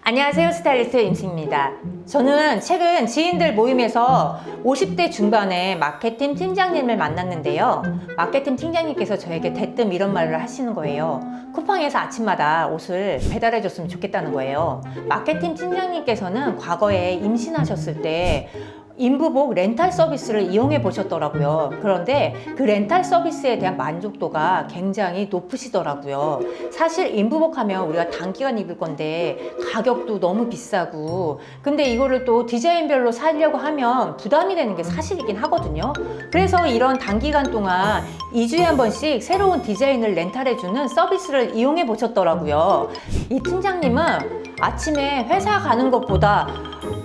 안녕하세요, 스타일리스트 임수입니다. 저는 최근 지인들 모임에서 50대 중반의 마케팅 팀장님을 만났는데요. 마케팅 팀장님께서 저에게 대뜸 이런 말을 하시는 거예요. 쿠팡에서 아침마다 옷을 배달해 줬으면 좋겠다는 거예요. 마케팅 팀장님께서는 과거에 임신하셨을 때 인부복 렌탈 서비스를 이용해 보셨더라고요. 그런데 그 렌탈 서비스에 대한 만족도가 굉장히 높으시더라고요. 사실 인부복 하면 우리가 단기간 입을 건데 가격도 너무 비싸고, 근데 이거를 또 디자인별로 사려고 하면 부담이 되는 게 사실이긴 하거든요. 그래서 이런 단기간 동안 2주에 한 번씩 새로운 디자인을 렌탈해주는 서비스를 이용해 보셨더라고요. 이 팀장님은 아침에 회사 가는 것보다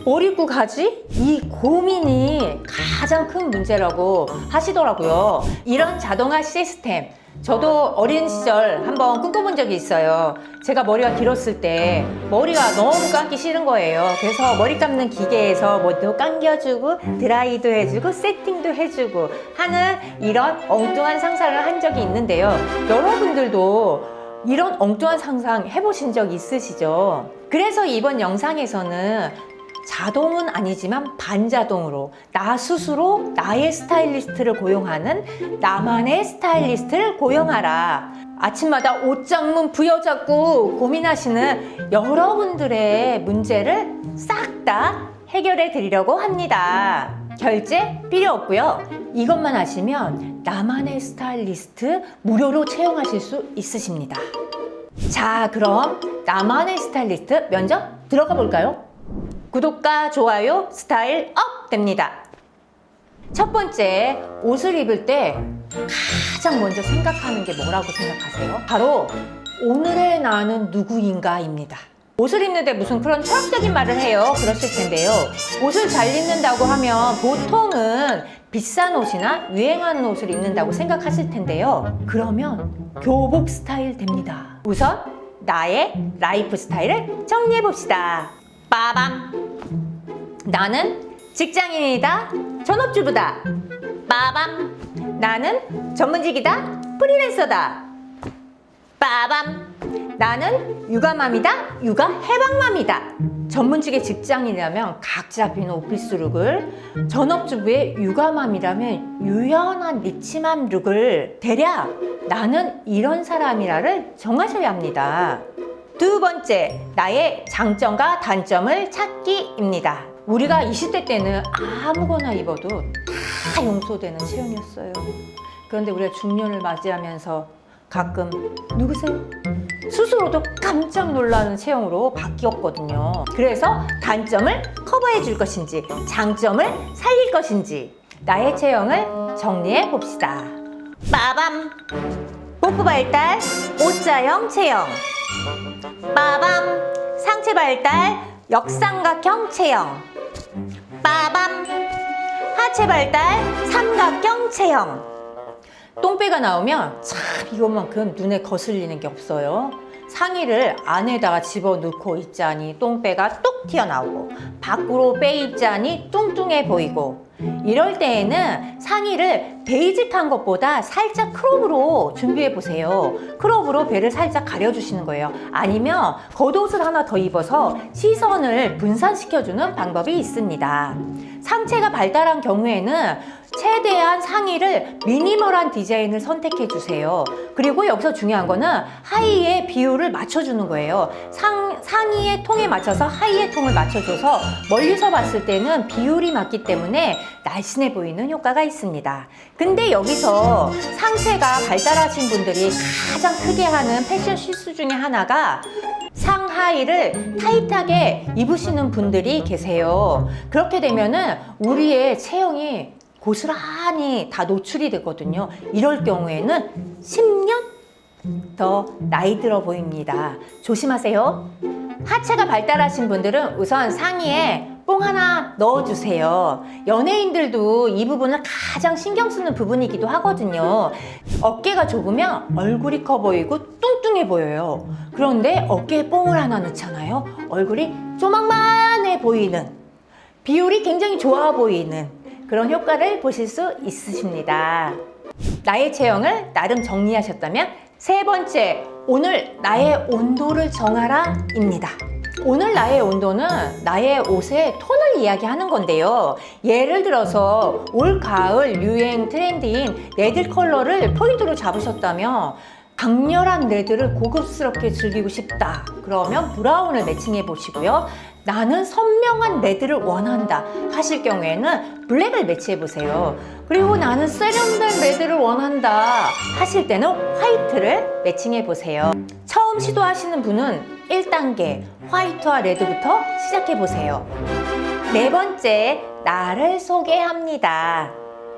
뭘 입고 가지? 이 고민이 가장 큰 문제라고 하시더라고요. 이런 자동화 시스템, 저도 어린 시절 한번 꿈꿔본 적이 있어요. 제가 머리가 길었을 때 머리가 너무 감기 싫은 거예요. 그래서 머리 감는 기계에서 뭐도 감겨주고 드라이도 해주고 세팅도 해주고 하는 이런 엉뚱한 상상을 한 적이 있는데요. 여러분들도 이런 엉뚱한 상상 해보신 적 있으시죠? 그래서 이번 영상에서는 자동은 아니지만 반자동으로 나 스스로 나의 스타일리스트를 고용하는 나만의 스타일리스트를 고용하라. 아침마다 옷장문 부여잡고 고민하시는 여러분들의 문제를 싹 다 해결해 드리려고 합니다. 결제 필요 없고요. 이것만 하시면 나만의 스타일리스트 무료로 채용하실 수 있으십니다. 자, 그럼 나만의 스타일리스트 면접 들어가 볼까요? 구독과 좋아요, 스타일 업 됩니다. 첫 번째, 옷을 입을 때 가장 먼저 생각하는 게 뭐라고 생각하세요? 바로 오늘의 나는 누구인가입니다. 옷을 입는데 무슨 그런 철학적인 말을 해요. 그러실 텐데요. 옷을 잘 입는다고 하면 보통은 비싼 옷이나 유행하는 옷을 입는다고 생각하실 텐데요. 그러면 교복 스타일 됩니다. 우선 나의 라이프 스타일을 정리해 봅시다. 빠밤! 나는 직장인이다. 전업주부다. 빠밤! 나는 전문직이다. 프리랜서다. 빠밤! 나는 육아맘이다. 육아 해방맘이다. 전문직의 직장인이라면 각 잡히는 오피스룩을, 전업주부의 육아맘이라면 유연한 리치맘 룩을, 대략 나는 이런 사람이라를 정하셔야 합니다. 두 번째, 나의 장점과 단점을 찾기입니다. 우리가 20대 때는 아무거나 입어도 다 용서되는 체형이었어요. 그런데 우리가 중년을 맞이하면서 가끔 누구세요? 스스로도 깜짝 놀라는 체형으로 바뀌었거든요. 그래서 단점을 커버해 줄 것인지 장점을 살릴 것인지 나의 체형을 정리해 봅시다. 빠밤! 복부 발달 O자형 체형. 빠밤! 상체 발달 역삼각형 체형. 빠밤! 하체 발달 삼각형 체형. 똥배가 나오면 참 이것만큼 눈에 거슬리는 게 없어요. 상의를 안에다가 집어넣고 입자니 똥배가 뚝 튀어나오고, 밖으로 빼입자니 뚱뚱해 보이고, 이럴 때에는 상의를 베이직한 것보다 살짝 크롭으로 준비해 보세요. 크롭으로 배를 살짝 가려주시는 거예요. 아니면 겉옷을 하나 더 입어서 시선을 분산시켜주는 방법이 있습니다. 상체가 발달한 경우에는 최대한 상의를 미니멀한 디자인을 선택해 주세요. 그리고 여기서 중요한 거는 하의의 비율을 맞춰주는 거예요. 상의의 통에 맞춰서 하의의 통을 맞춰줘서 멀리서 봤을 때는 비율이 맞기 때문에 날씬해 보이는 효과가 있습니다. 근데 여기서 상체가 발달하신 분들이 가장 크게 하는 패션 실수 중에 하나가 상하의를 타이트하게 입으시는 분들이 계세요. 그렇게 되면은 우리의 체형이 고스란히 다 노출이 되거든요. 이럴 경우에는 10년 더 나이 들어 보입니다. 조심하세요. 하체가 발달하신 분들은 우선 상의에 뽕 하나 넣어주세요. 연예인들도 이 부분을 가장 신경 쓰는 부분이기도 하거든요. 어깨가 좁으면 얼굴이 커 보이고 뚱뚱해 보여요. 그런데 어깨에 뽕을 하나 넣잖아요. 얼굴이 조망만해 보이는, 비율이 굉장히 좋아 보이는 그런 효과를 보실 수 있으십니다. 나의 체형을 나름 정리하셨다면 세 번째, 오늘 나의 온도를 정하라 입니다. 오늘 나의 온도는 나의 옷의 톤을 이야기하는 건데요. 예를 들어서 올 가을 유행 트렌드인 레드 컬러를 포인트로 잡으셨다면 강렬한 레드를 고급스럽게 즐기고 싶다. 그러면 브라운을 매칭해 보시고요. 나는 선명한 레드를 원한다 하실 경우에는 블랙을 매치해 보세요. 그리고 나는 세련된 레드를 원한다 하실 때는 화이트를 매칭해 보세요. 처음 시도하시는 분은 1단계 화이트와 레드부터 시작해 보세요. 네 번째, 나를 소개합니다.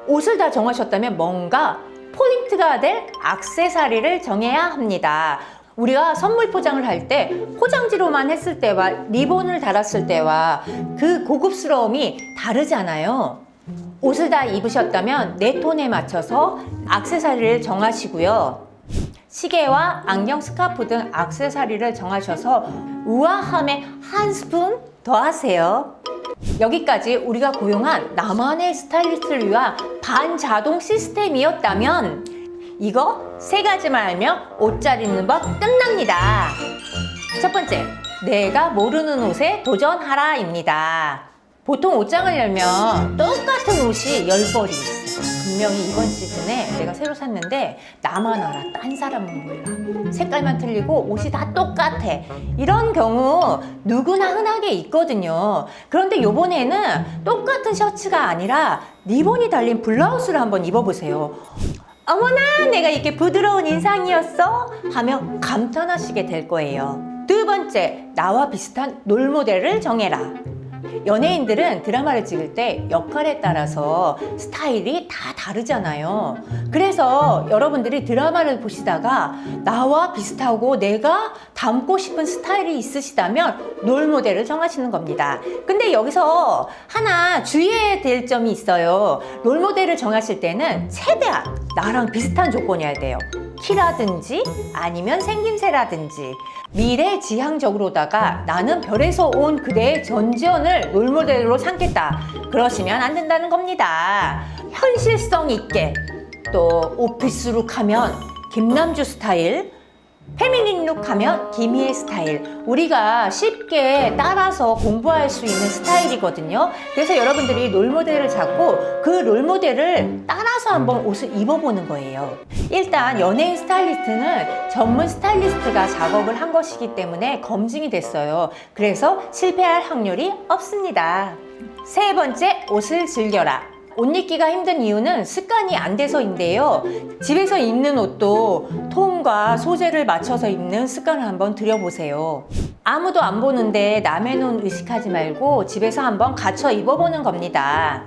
옷을 다 정하셨다면 뭔가 포인트가 될 액세서리를 정해야 합니다. 우리가 선물 포장을 할 때 포장지로만 했을 때와 리본을 달았을 때와 그 고급스러움이 다르잖아요. 옷을 다 입으셨다면 내 톤에 맞춰서 액세서리를 정하시고요. 시계와 안경, 스카프 등 액세서리를 정하셔서 우아함에 한 스푼 더하세요. 여기까지 우리가 고용한 나만의 스타일리스트를 위한 반자동 시스템이었다면 이거 세 가지만 알면 옷 잘 입는 법 끝납니다. 첫 번째, 내가 모르는 옷에 도전하라입니다. 보통 옷장을 열면 똑같은 옷이 10벌이 있어. 분명히 이번 시즌에 내가 새로 샀는데 나만 알아, 딴 사람은 몰라. 색깔만 틀리고 옷이 다 똑같아. 이런 경우 누구나 흔하게 있거든요. 그런데 요번에는 똑같은 셔츠가 아니라 리본이 달린 블라우스를 한번 입어보세요. 어머나, 내가 이렇게 부드러운 인상이었어? 하며 감탄하시게 될 거예요. 두 번째, 나와 비슷한 롤모델을 정해라. 연예인들은 드라마를 찍을 때 역할에 따라서 스타일이 다 다르잖아요. 그래서 여러분들이 드라마를 보시다가 나와 비슷하고 내가 닮고 싶은 스타일이 있으시다면 롤모델을 정하시는 겁니다. 근데 여기서 하나 주의해야 될 점이 있어요. 롤모델을 정하실 때는 최대한 나랑 비슷한 조건이어야 돼요. 키라든지 아니면 생김새라든지. 미래지향적으로다가 나는 별에서 온 그대의 전지현을 롤모델로 삼겠다 그러시면 안 된다는 겁니다. 현실성 있게, 또 오피스룩 하면 김남주 스타일, 페미닌 룩 하면 김희애 스타일, 우리가 쉽게 따라서 공부할 수 있는 스타일이거든요. 그래서 여러분들이 롤모델을 잡고 그 롤모델을 따라서 한번 옷을 입어보는 거예요. 일단 연예인 스타일리스트는 전문 스타일리스트가 작업을 한 것이기 때문에 검증이 됐어요. 그래서 실패할 확률이 없습니다. 세 번째, 옷을 즐겨라. 옷 입기가 힘든 이유는 습관이 안 돼서인데요. 집에서 입는 옷도 톤과 소재를 맞춰서 입는 습관을 한번 들여보세요. 아무도 안 보는데 남의 눈 의식하지 말고 집에서 한번 갖춰 입어보는 겁니다.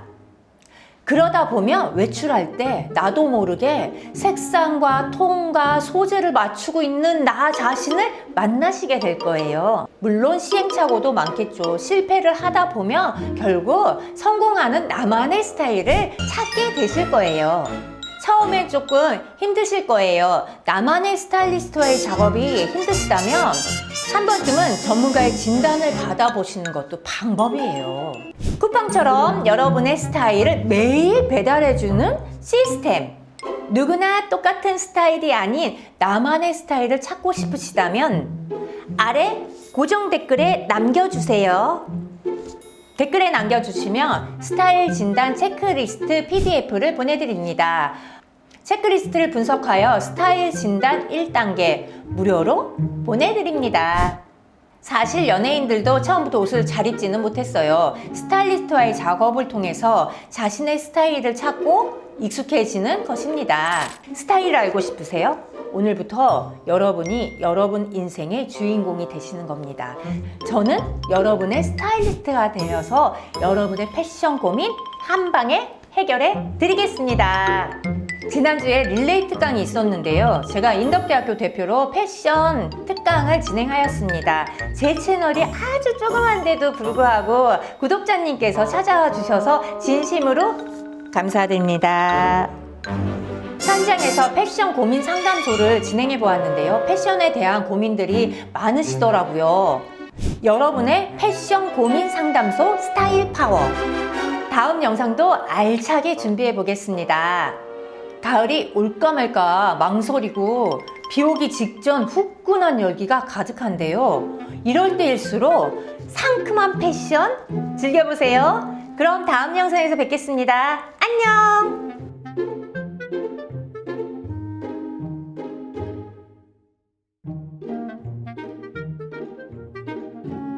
그러다 보면 외출할 때 나도 모르게 색상과 톤과 소재를 맞추고 있는 나 자신을 만나시게 될 거예요. 물론 시행착오도 많겠죠. 실패를 하다 보면 결국 성공하는 나만의 스타일을 찾게 되실 거예요. 처음엔 조금 힘드실 거예요. 나만의 스타일리스트와의 작업이 힘드시다면 한 번쯤은 전문가의 진단을 받아보시는 것도 방법이에요. 쿠팡처럼 여러분의 스타일을 매일 배달해주는 시스템. 누구나 똑같은 스타일이 아닌 나만의 스타일을 찾고 싶으시다면 아래 고정 댓글에 남겨주세요. 댓글에 남겨주시면 스타일 진단 체크리스트 PDF를 보내드립니다. 체크리스트를 분석하여 스타일 진단 1단계 무료로 보내드립니다. 사실 연예인들도 처음부터 옷을 잘 입지는 못했어요. 스타일리스트와의 작업을 통해서 자신의 스타일을 찾고 익숙해지는 것입니다. 스타일을 알고 싶으세요? 오늘부터 여러분이 여러분 인생의 주인공이 되시는 겁니다. 저는 여러분의 스타일리스트가 되어서 여러분의 패션 고민 한 방에 해결해 드리겠습니다. 지난주에 릴레이 특강이 있었는데요. 제가 인덕대학교 대표로 패션 특강을 진행하였습니다. 제 채널이 아주 조그만데도 불구하고 구독자님께서 찾아와 주셔서 진심으로 감사드립니다. 현장에서 패션 고민 상담소를 진행해 보았는데요. 패션에 대한 고민들이 많으시더라고요. 여러분의 패션 고민 상담소 스타일 파워. 다음 영상도 알차게 준비해 보겠습니다. 가을이 올까 말까 망설이고 비 오기 직전 후끈한 열기가 가득한데요. 이럴 때일수록 상큼한 패션 즐겨보세요. 그럼 다음 영상에서 뵙겠습니다. 안녕!